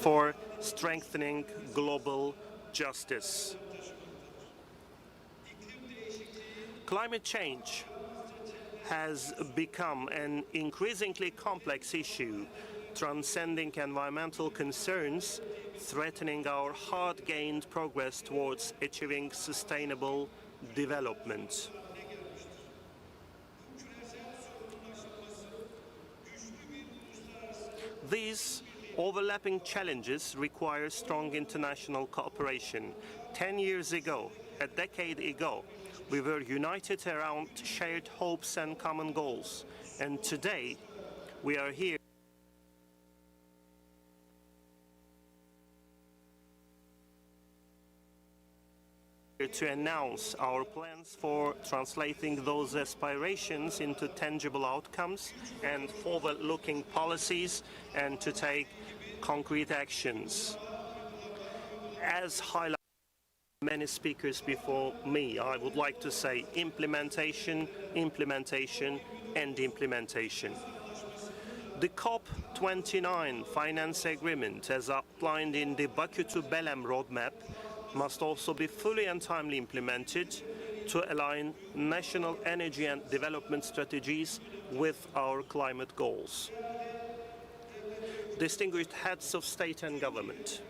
for strengthening global justice. Climate change has become an increasingly complex issue, transcending environmental concerns, threatening our hard-gained progress towards achieving sustainable development. These overlapping challenges require strong international cooperation. 10 years ago, a decade ago, we were united around shared hopes and common goals. And today, we are here to announce our plans for translating those aspirations into tangible outcomes and forward-looking policies, and to take concrete actions. As highlighted by many speakers before me, I would like to say implementation, implementation, and implementation. The COP29 finance agreement, as outlined in the Baku to Belem roadmap, must also be fully and timely implemented to align national energy and development strategies with our climate goals. Distinguished heads of state and government,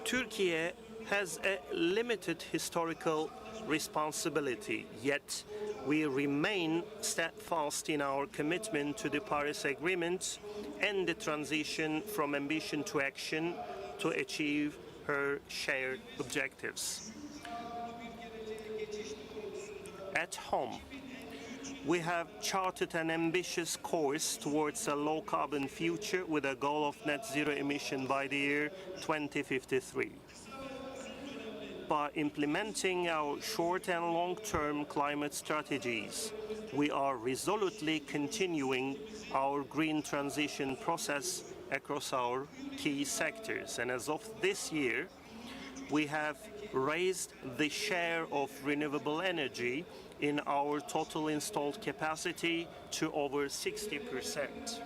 Turkey has a limited historical responsibility, yet we remain steadfast in our commitment to the Paris Agreement and the transition from ambition to action to achieve her shared objectives. At home, we have charted an ambitious course towards a low-carbon future with a goal of net zero emission by the year 2053. By implementing our short and long-term climate strategies, we are resolutely continuing our green transition process across our key sectors. And as of this year, we have raised the share of renewable energy in our total installed capacity to over 60%.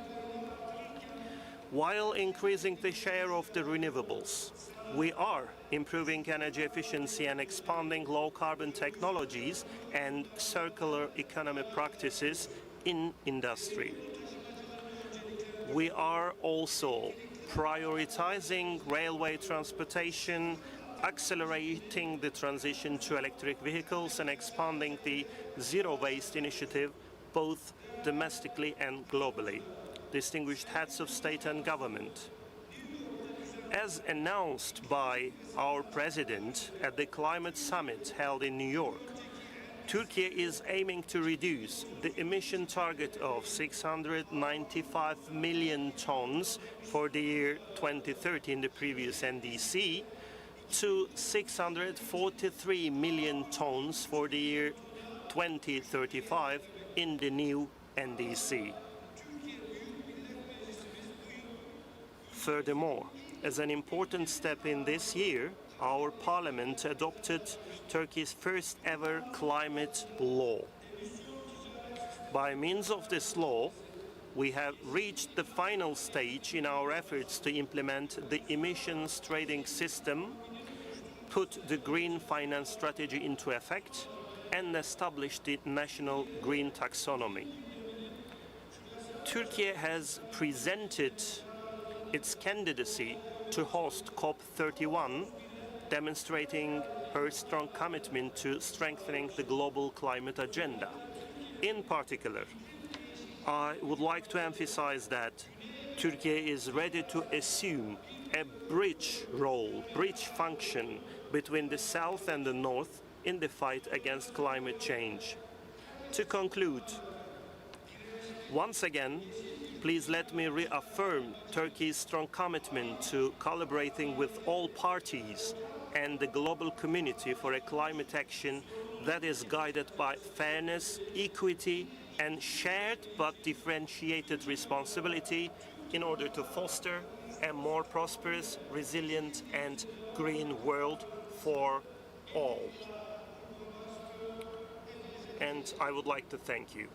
While increasing the share of the renewables, we are improving energy efficiency and expanding low-carbon technologies and circular economy practices in industry. We are also prioritizing railway transportation, accelerating the transition to electric vehicles, and expanding the zero-waste initiative both domestically and globally. Distinguished heads of state and government, as announced by our President at the Climate Summit held in New York, Turkey is aiming to reduce the emission target of 695 million tons for the year 2030 in the previous NDC to 643 million tons for the year 2035 in the new NDC. Furthermore, as an important step in this year, our parliament adopted Turkey's first ever climate law. By means of this law, we have reached the final stage in our efforts to implement the emissions trading system, put the green finance strategy into effect, and establish the national green taxonomy. Turkey has presented its candidacy to host COP31, demonstrating her strong commitment to strengthening the global climate agenda. In particular, I would like to emphasize that Turkey is ready to assume a bridge function between the South and the North in the fight against climate change. To conclude, once again, please let me reaffirm Turkey's strong commitment to collaborating with all parties and the global community for a climate action that is guided by fairness, equity, and shared but differentiated responsibility in order to foster a more prosperous, resilient, and green world for all. And I would like to thank you.